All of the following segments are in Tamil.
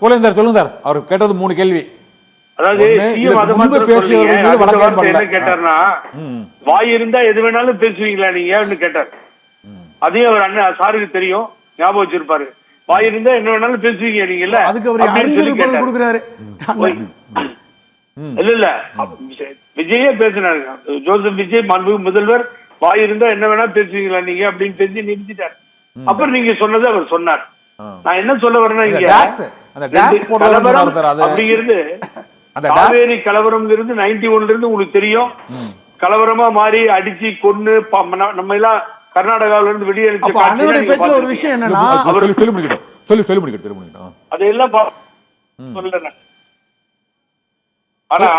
போலேன் சொல்லுங்க சார். அவர் கேட்டது 3 கேள்வி. அதாவது என்ன கேட்டார்னா, வாய் இருந்தா எது வேணாலும் பேசுவீங்களா நீங்க கேட்டார். அதையும் அவர் அண்ணன் சாருக்கு தெரியும், ஞாபகம் வச்சிருப்பாரு. வாய் இருந்தா என்ன வேணாலும் பேசுவீங்க நீங்கல்ல, அதுக்கு அவர் கொடுக்குறாரு. இல்ல இல்ல விஜயே பேசினாரு, ஜோசப் விஜய் மாண்புமிகு முதல்வர் வாய் இருந்தா என்ன வேணா பேசுவீங்களா நீங்க அப்படின்னு பேசி நிறுத்திட்டார். அப்புறம் நீங்க சொன்னது அவர் சொன்னார். நான் என்ன சொல்ல வரேன்னா, இங்க அப்படிங்கிறது காவேரி கலவரம்ங்கிறது 91ல இருந்து உங்களுக்கு தெரியும். கலவரமா மாறி அடிச்சு கொன்னு நம்ம எல்லாம் கர்நாடகாவில இருந்து வெளியேறிச்சு. ஒரு விஷயம் என்னன்னா, அதையெல்லாம் சொல்றேன். ஆனா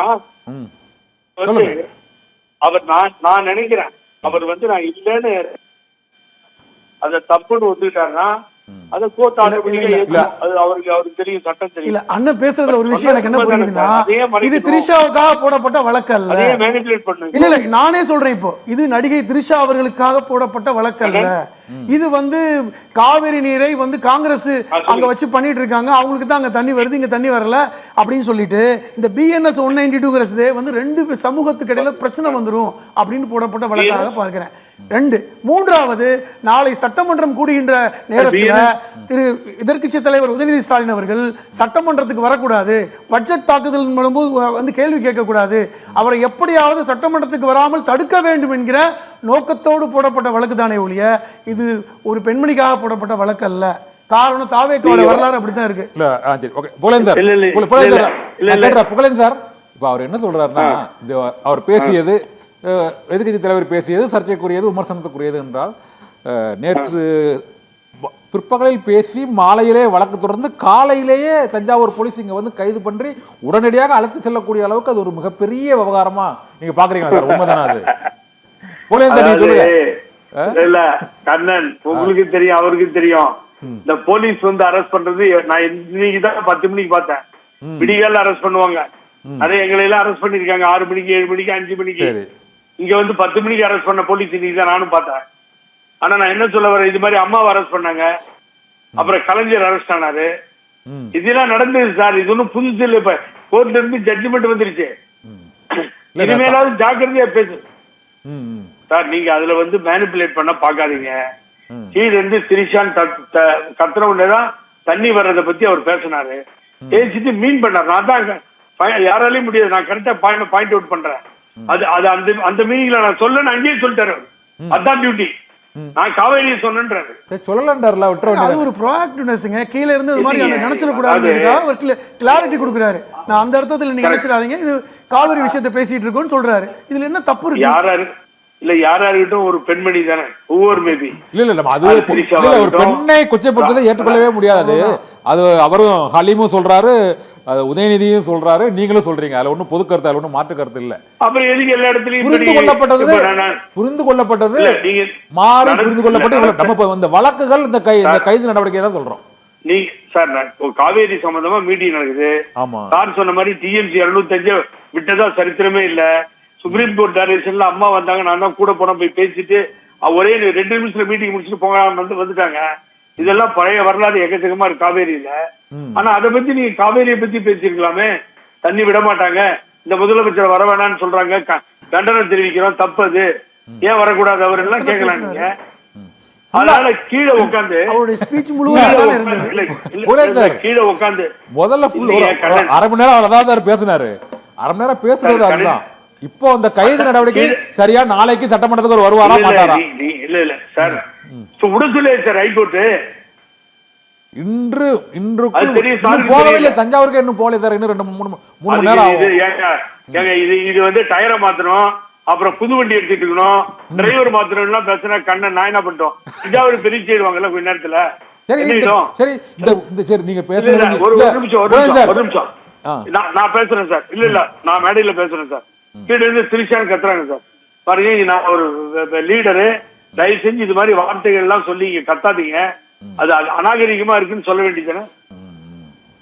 அவர் நான் நினைக்கிறேன் அவர் நான் இல்லைன்னு அத தப்புன்னு ஒத்துக்கிட்டாருன்னா அது கோர்ட் ஆட்டோமேட்டிக்கா அது அவருக்கு தெரியும், சட்டம் தெரியும். இல்ல அண்ணன் பேசுறதுல ஒரு விஷயம் எனக்கு என்ன புரியுதுன்னா, இது த்ரிஷாவுக்காக போடப்பட்ட வழக்கு அல்ல. இல்ல இல்ல நானே சொல்றேன், இப்போ இது நடிகை த்ரிஷா அவர்களுக்காக போடப்பட்ட வழக்கு அல்ல. இது காவிரி நீரை காங்கிரஸ் அங்க வச்சு பண்ணிட்டு இருக்காங்க, அவங்களுக்கு தான் அங்க தண்ணி வருது, இங்க தண்ணி வரல அப்படின்னு சொல்லிட்டு இந்த BNS 192 ரெண்டு சமூகத்துக்கு இடையில பிரச்சனை வந்துரும் அப்படின்னு போடப்பட்ட வழக்காக பார்க்கிறேன். 2 மூன்றாவது, நாளை சட்டமன்றம் கூடுகின்ற நேரத்தில் திரு எதிர்க்கட்சி தலைவர் உதயநிதி ஸ்டாலின் அவர்கள் சட்டமன்றத்துக்கு வரக்கூடாது, பட்ஜெட் தாக்குதல் மூலம் கேள்வி கேட்கக்கூடாது, அவரை எப்படியாவது சட்டமன்றத்துக்கு வராமல் தடுக்க வேண்டும் என்கிற நோக்கத்தோடு போடப்பட்ட வழக்கு தானே ஒழிய இது ஒரு பெண்மணிக்காக போடப்பட்ட வழக்கு அல்ல. காரணம் தாவேக்காவோட வரலாறு அப்படித்தான் இருக்கு. புகழேன் சார், இப்போ அவர் என்ன சொல்றாருன்னா, அவர் பேசியது, எதிர்க்கட்சி தலைவர் பேசியது சர்ச்சைக்குரியது, விமர்சனத்துக்குரியது என்றால், நேற்று பிற்பகலில் பேசி மாலையிலே வழக்கு தொடர்ந்து காலையிலேயே தஞ்சாவூர் போலீஸ் இங்க கைது பண்ணி உடனடியாக அழைத்து செல்லக்கூடிய அளவுக்கு அது ஒரு மிகப்பெரிய விவகாரமா நீங்க பாக்குறீங்களா சார்? உண்மைதானா அது? இல்ல கண்ணன், உங்களுக்கு தெரியும், அவருக்கு தெரியும். இந்த போலீஸ் அரெஸ்ட் பண்றது நான் இன்னைக்குதான் 10 மணிக்கு பார்த்தேன். விடிகால அரெஸ்ட் பண்ணுவாங்க, அதே எங்களை எல்லாம் அரெஸ்ட் பண்ணிருக்காங்க 6 மணிக்கு, 7 மணிக்கு, 5 மணிக்கு. இங்க 10 மணிக்கு அரெஸ்ட் பண்ண போலீஸ் இன்னைக்கு தான் நானும் பார்த்தேன். ஆனா நான் என்ன சொல்ல வரேன், இது மாதிரி அம்மாவை அரெஸ்ட் பண்ணாங்க, அப்புறம் கலைஞர் அரெஸ்ட் ஆனாரு, இதெல்லாம் நடந்தது சார். இது ஒன்னும் புதுசு இல்லை. இப்ப கோர்ட்ல இருந்து ஜட்ஜ்மெண்ட் வந்துருச்சு. இனிமேலாவது ஜாக்கிரதையா பேசு சார். நீங்க அதுல மேனிபுலேட் பண்ண பாக்காதீங்க. கீழ இருந்து திரிஷான் கத்துற உடனேதான் தண்ணி வர்றதை பத்தி அவர் பேசினாரு, பேசிட்டு மீன் பண்ணார். நான் தான் யாராலையும் முடியாது, நான் கரெக்டா பாயிண்ட் அவுட் பண்றேன். அது அந்த மீனிங்ல நான் சொல்ல அங்கேயே சொல்லிட்டாரு, அதான் டியூட்டி. நான் காவேரியை சொன்னேன்றாரு, சொல்லலன்றாருல. அது ஒரு ப்ரோஆக்டிவ்னஸ்ங்க, கீழ இருந்து இது மாதிரி நினைச்சிட கூடாதுன்றதுக்காக ஒரு கிளாரிட்டி கொடுக்குறாரு. நான் அந்த அர்த்தத்துல நீங்க நினைச்சிடாதீங்க, இது காவேரி விஷயத்தை பேசிட்டு இருக்கோம்னு சொல்றாரு. இதுல என்ன தப்பு இருக்கு? யாராரு இல்ல யாராருக்கிட்டும் ஒரு பெண்மணி தானே, ஒவ்வொரு மேபி ஒரு பெண்ணை கொச்சைப்படுத்ததை ஏற்றுக்கொள்ளவே முடியாது. அது அவரும் ஹலீமும் சொல்றாரு, உதயநிதியும் சொல்றாரு, நீங்களும் சொல்றீங்க. அதுல ஒன்னும் பொது கருத்து, அதுல ஒன்னும் மாற்று கருத்து இல்ல. அப்புறம் எதுக்கு எல்லா இடத்துலயும் புரிந்து கொள்ளப்பட்டது மாறி புரிந்து கொள்ளப்பட்டு நம்ம வழக்குகள் இந்த கைது நடவடிக்கை தான் சொல்றோம். நீ சார் காவேரி சம்பந்தமா மீட்டிங் நடக்குது. சார் சொன்ன மாதிரி TMC 205 விட்டதா சரித்திரமே இல்ல. சுப்ரீம் கோர்ட் டைரக்ஷன்ல அம்மா வந்தாங்க, நான் தான் கூட போன போய் பேசிட்டு ஒரே 2 நிமிஷத்துல மீட்டிங் முடிச்சுட்டு போங்க வந்துட்டாங்க. இதெல்லாம் பழைய வரலாறு எக்கச்சக்கமா இருக்கு காவேரியில. ஆனா அதை பத்தி நீங்க காவேரியை பத்தி பேசிருக்கலாமே. தண்ணி விட மாட்டாங்க, இந்த முதலமைச்சர் வர வேணாம்னு சொல்றாங்க, கண்டனம் தெரிவிக்கிறோம், தப்பது, ஏன் வரக்கூடாது அவர் எல்லாம் கேட்கலாம் நீங்க. அதனால கீழே உட்காந்து கீழே உட்காந்து முதல்ல 1/2 மணி நேரம் அவ்வளவுதான் பேசினாரு. 1/2 மணி நேரம் பேசுறது அதுதான். இப்போ அந்த கைது நடவடிக்கை சரியா நாளைக்கு சட்டமன்றத்துக்கு வருவாரா மாட்டாரா? இல்ல இல்ல சார், உடனே சார் ஹைகோர்ட் இன்று போகவில்லை, தஞ்சாவூருக்கு இன்னும் போகல சார், இன்னும் 2-3 மணி நேரம் இது டயரை மாத்தணும், அப்புறம் புது வண்டி எடுத்துட்டு இருக்கணும், டிரைவர் மாத்தணும் பேசுனா கண்ணன் நான் என்ன பண்ணிட்டோம். தஞ்சாவூர் பெரிய செய்வாங்கல்ல கொஞ்ச நேரத்துல. சரி நீங்க பேசுறது ஒரு நிமிஷம் நான் பேசுறேன் சார். இல்ல இல்ல நான் மேடையில பேசுறேன் சார். கீழே இருந்து திரிஷான்னு கத்துறாங்க சார். பாருங்க, நான் ஒரு லீடரு, தயவு செஞ்சு இது மாதிரி வார்த்தைகள் எல்லாம் சொல்லி இங்க கத்தாதீங்க, அது அநாகரிகமா இருக்குன்னு சொல்ல வேண்டியதுதானே,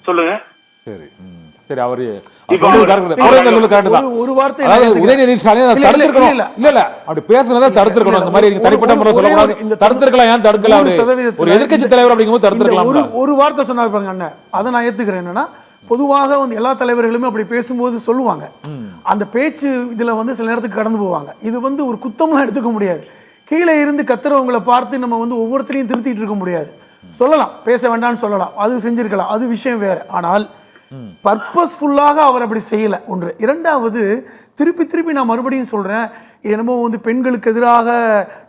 சொல்லுங்க. சரி. சரி அவரு இப்போ ஒரு வார்த்தை உதயநிதி ஸ்டாலின் தடுத்திருக்கணும். இல்ல அப்படி பேசுனதை தடுத்திருக்கணும். அந்த மாதிரி தனிப்பட்ட முறை சொல்லக்கூடாது. தடுத்திருக்கலாம். ஏன் தடுக்கல? ஒரு எதிர்க்கட்சி தலைவர் அப்படிங்கும்போது தடுத்திருக்கலாம். ஒரு வார்த்தை சொன்னார் பாருங்க அண்ணன், அதை நான் ஏத்துக்கிறேன். என்னன்னா பொதுவாக வந்து எல்லா தலைவர்களுமே அப்படி பேசும்போது சொல்லுவாங்க, அந்த பேச்சு இதுல வந்து சில நேரத்துக்கு கடந்து போவாங்க. இது வந்து ஒரு குத்தம்லாம் எடுத்துக்க முடியாது. கீழே இருந்து கத்துறவங்களை பார்த்து நம்ம வந்து ஒவ்வொருத்தரையும் திருத்திட்டு இருக்க முடியாது. சொல்லலாம், பேச வேண்டாம்னு சொல்லலாம், அது செஞ்சிருக்கலாம், அது விஷயம் வேற. ஆனால் பர்பஸ்ஃபுல்லாக அவர் அப்படி செய்யலை. ஒன்று. இரண்டாவது, திருப்பி நான் மறுபடியும் சொல்கிறேன், என்னமோ வந்து பெண்களுக்கு எதிராக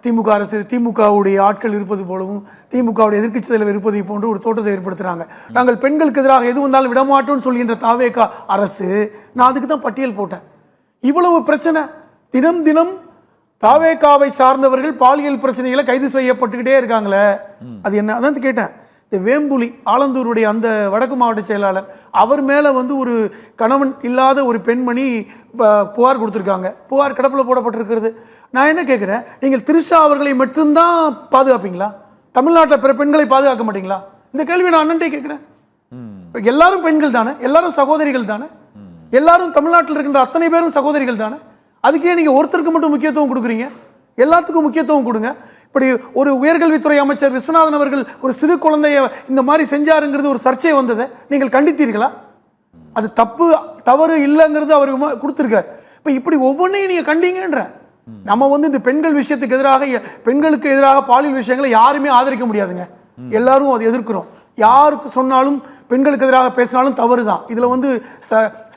திமுக அரசு, திமுகவுடைய ஆட்கள் இருப்பது போலவும் திமுகவுடைய எதிர்க்கட்சி தலைவர் இருப்பதை போன்று ஒரு தோட்டத்தை ஏற்படுத்துகிறாங்க. நாங்கள் பெண்களுக்கு எதிராக எது வந்தாலும் விடமாட்டோம்னு சொல்கின்ற தாவேகா அரசு, நான் அதுக்கு தான் பட்டியல் போட்டேன். இவ்வளவு பிரச்சனை, தினம் தாவேகாவை சார்ந்தவர்கள் பாலியல் பிரச்சனைகளை கைது செய்யப்பட்டுக்கிட்டே இருக்காங்களே, அது என்ன? அதான் கேட்டேன். இந்த வேம்புலி ஆலந்தூருடைய அந்த வடக்கு மாவட்ட செயலாளர், அவர் மேலே வந்து ஒரு கணவன் இல்லாத ஒரு பெண்மணி புகார் கொடுத்துருக்காங்க. புகார் கிடப்பில் போடப்பட்டிருக்கிறது. நான் என்ன கேட்குறேன், நீங்கள் திரிஷா அவர்களை மட்டும்தான் பாதுகாப்பீங்களா? தமிழ்நாட்டில் பிற பெண்களை பாதுகாக்க மாட்டீங்களா? இந்த கேள்வி நான் அண்ணன்ட்டே கேட்குறேன். எல்லாரும் பெண்கள் தானே, எல்லாரும் சகோதரிகள் தானே, எல்லாரும் தமிழ்நாட்டில் இருக்கின்ற அத்தனை பேரும் சகோதரிகள் தானே. அதுக்கே நீங்கள் ஒருத்தருக்கு மட்டும் முக்கியத்துவம் கொடுக்குறீங்க? எல்லாத்துக்கும் முக்கியத்துவம் கொடுங்க. இப்படி ஒரு உயர்கல்வித்துறை அமைச்சர் விஸ்வநாதன் அவர்கள் ஒரு சிறு குழந்தைய இந்த மாதிரி செஞ்சாருங்கிறது ஒரு சர்ச்சை வந்ததை நீங்கள் கண்டித்தீர்களா? அது தவறு இல்லைங்கிறது அவர் கொடுத்துருக்காரு. இப்போ இப்படி ஒவ்வொன்றையும் நீங்கள் கண்டீங்கன்ற, நம்ம வந்து இந்த பெண்கள் விஷயத்துக்கு எதிராக, பெண்களுக்கு எதிராக பாலியல் விஷயங்களை யாருமே ஆதரிக்க முடியாதுங்க. எல்லாரும் அதை எதிர்க்கிறோம். யாருக்கு சொன்னாலும் பெண்களுக்கு எதிராக பேசினாலும் தவறு தான். இதில் வந்து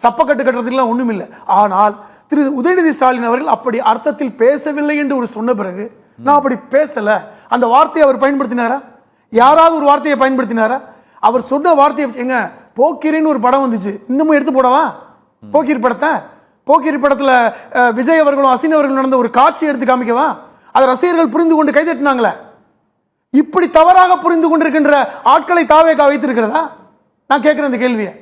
சப்பக்கட்டு கட்டுறதுக்குலாம் ஒன்றும் இல்லை. ஆனால் திரு உதயநிதி ஸ்டாலின் அவர்கள் அப்படி அர்த்தத்தில் பேசவில்லை என்று ஒரு சொன்ன பிறகு, நான் அப்படி பேசலை, அந்த வார்த்தையை அவர் பயன்படுத்தினாரா? யாராவது ஒரு வார்த்தையை பயன்படுத்தினாரா? அவர் சொன்ன வார்த்தையை எங்க, போக்கிரின்னு ஒரு படம் வந்துச்சு, இன்னமும் எடுத்து போடவா போக்கிரி படத்தை? போக்கிரி படத்தில் விஜய் அவர்களும் அசின் அவர்களும் நடந்த ஒரு காட்சி எடுத்து காமிக்கவா? அதை ரசிகர்கள் புரிந்து கொண்டு கைதட்டினாங்களே. இப்படி தவறாக புரிந்து கொண்டிருக்கின்ற ஆட்களை தாவேகா வைத்திருக்கிறதா? நான் கேட்குறேன் இந்த கேள்வியை.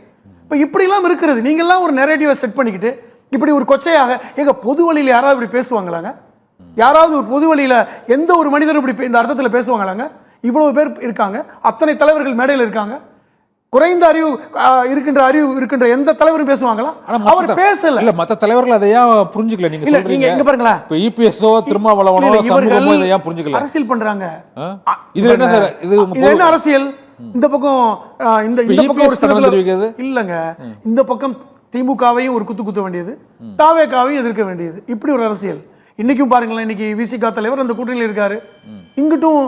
இப்போ இப்படிலாம் இருக்கிறது. நீங்கள்லாம் ஒரு நெரேட்டிவை செட் பண்ணிக்கிட்டு இப்படி ஒரு கொச்சையாக, எங்க பொது வழியில் யாராவது இப்படி பேசுவாங்களாங்க? யாராவது ஒரு பொது வழியில் எந்த ஒரு மனிதரும் இப்படி இந்த அர்த்தத்தில் பேசுவாங்களாங்க? இவ்வளவு பேர் இருக்காங்க, அத்தனை தலைவர்கள் மேடையில் இருக்காங்க. குறைந்த அறிவு இருக்கின்ற எந்த தலைவரும் பேசுவாங்களா? அவர் பேசல. இல்ல, மற்ற தலைவர்கள் அதையா புரிஞ்சுக்கல. நீங்க இங்க பாருங்களேன், இப்ப இபிஎஸ்ஓ திருமாவளவனோ சமூகமோ இதையா புரிஞ்சுக்கல. அரசியல் பண்றாங்க. இது என்ன சார்? இது என்ன அரசியல்? இந்த பக்கம் இந்த பக்கம் ஒரு சட்டம் தெரிவிக்கிறது இல்லங்க. இந்த பக்கம் திமுகவையும் ஒரு குத்த வேண்டியது, தாவேகாவையும் எதிர்க்க வேண்டியது, இப்படி ஒரு அரசியல். இன்னைக்கும் பாருங்களேன், இன்னைக்கு விசிகா தலைவர் அந்த கூட்டணியில் இருக்காரு. இங்கிட்டும்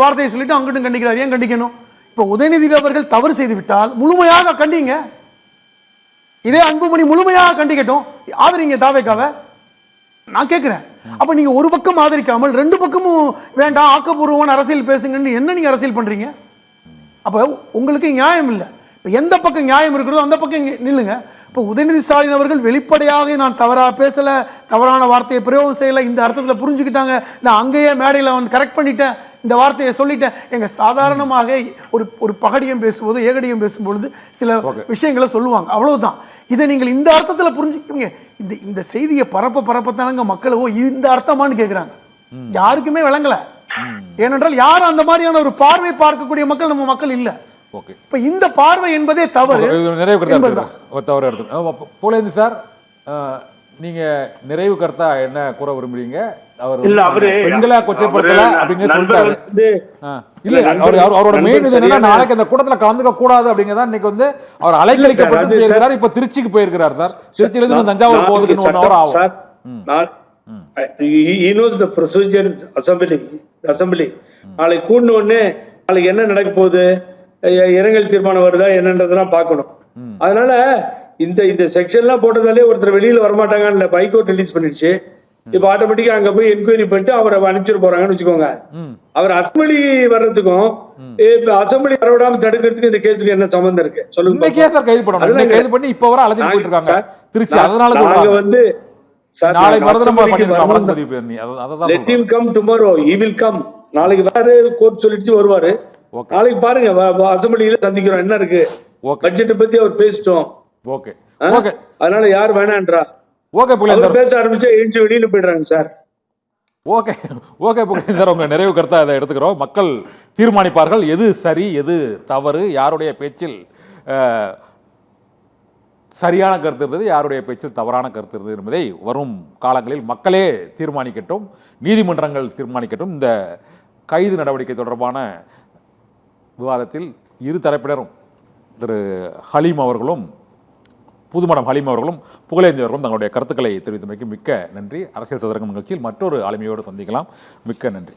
வார்த்தையை சொல்லிட்டு அங்கிட்டும் கண்டிக்கிறார். ஏன் கண்டிக்கணும்? இப்போ உதயநிதி அவர்கள் தவறு செய்து விட்டால் முழுமையாக கண்டிங்க. இதே அன்புமணி முழுமையாக கண்டிக்கட்டும், ஆதரிங்க தாவேகாவை. நான் கேட்கிறேன். அப்ப நீங்க ஒரு பக்கம் ஆதரிக்காமல் ரெண்டு பக்கமும் வேண்டாம், ஆக்கப்பூர்வமான அரசியல் பேசுங்கன்னு என்ன நீங்க அரசியல் பண்றீங்க? அப்ப உங்களுக்கு நியாயம் இல்லை. இப்போ எந்த பக்கம் நியாயம் இருக்கிறதோ அந்த பக்கம் நில்லுங்க. இப்போ உதயநிதி ஸ்டாலின் அவர்கள் வெளிப்படையாக நான் தவறாக பேசலை, தவறான வார்த்தையை பிரயோகம் செய்யலை, இந்த அர்த்தத்தில் புரிஞ்சுக்கிட்டாங்க, நான் அங்கேயே மேடையில் வந்து கரெக்ட் பண்ணிட்டேன், இந்த வார்த்தையை சொல்லிட்டேன். எங்கள் சாதாரணமாக ஒரு பகடியம் பேசும்போது, ஏகடியம் பேசும்பொழுது சில விஷயங்களை சொல்லுவாங்க, அவ்வளவுதான். இதை நீங்கள் இந்த அர்த்தத்தில் புரிஞ்சுக்கீங்க. இந்த செய்தியை பரப்பத்தானங்க மக்களை இந்த அர்த்தமானு கேட்குறாங்க. யாருக்குமே விளங்கலை. ஏனென்றால் யாரும் அந்த மாதிரியான ஒரு பார்வை பார்க்கக்கூடிய மக்கள் நம்ம மக்கள் இல்லை. இப்ப இந்த பார்வை என்பதே தவறு. போலேந்து சார், நீங்க நிறைவு கருத்தா என்ன கூற விரும்புறீங்க? அவர் பெண்களா கொச்சைப்படுத்தல அப்படின்னு சொல்லிட்டாரு. இல்ல, அவரோட மெயின் என்னன்னா, நாளைக்கு அந்த கூட்டத்துல கலந்துக்க கூடாது அப்படிங்கறத இன்னைக்கு வந்து அவர் அலைக்கழிக்கப்பட்டு போயிருக்கிறார். இப்ப திருச்சிக்கு போயிருக்கிறார் சார். திருச்சியில இருந்து தஞ்சாவூர் போறதுக்கு 1 hour ஆகும். He knows the procedure in assembly. நாளைக்கு கூடின உடனே நாளைக்கு என்ன நடக்க போகுது, இரங்கல் தீர்மானம் வருதா என்னன்றதெல்லாம் பார்க்கணும். அதனால இந்த செக்ஷன்லாம் போட்டதாலே ஒருத்தர் வெளியில வரமாட்டாங்கன்னு ஹைகோர்ட் ரிலீஸ் பண்ணிடுச்சு. இப்ப ஆட்டோமேட்டிக்கா அங்க போய் என்கொயரி பண்ணிட்டு அவரை அனுப்பிச்சிட்டு போறாங்கன்னு வச்சுக்கோங்க. அவர் அசம்பிளி வர்றதுக்கும் அசம்பிளி வரவிடாம தடுக்கிறதுக்கு இந்த கேஸுக்கு என்ன சம்பந்தம் இருக்கு சொல்லுங்க. நாங்க வந்து let him come tomorrow, he will come. நாளைக்கு வேற கோர்ட் சொல்லிட்டு வருவாரு. நாளைக்கு பாருங்க அசம்பிளியில சந்திக்கிறோம், என்ன இருக்கு பட்ஜெட் பத்தி அவர் பேசிட்டோம். அதனால யார் வேணான்றா பேச ஆரம்பிச்சா எழுச்சி வெளியில போயிடுறாங்க சார். சார், உங்க நிறைவு கருத்தா இதை எடுத்துக்கிறோம். மக்கள் தீர்மானிப்பார்கள் எது சரி எது தவறு, யாருடைய பேச்சில் சரியான கருத்து இருந்தது, யாருடைய பேச்சில் தவறான கருத்து இருந்தது என்பதை வரும் காலங்களில் மக்களே தீர்மானிக்கட்டும், நீதிமன்றங்கள் தீர்மானிக்கட்டும். இந்த கைது நடவடிக்கை தொடர்பான விவாதத்தில் இரு தரப்பினரும் திரு ஹலீம் அவர்களும் புதுமடம் ஹலீம் அவர்களும் புகழேந்தி அவர்களும் தங்களுடைய கருத்துக்களை தெரிவித்தமைக்கு மிக்க நன்றி. அரசியல் சதுரங்கம் நிகழ்ச்சியில் மற்றொரு ஆளுமையோடு சந்திக்கலாம். மிக்க நன்றி.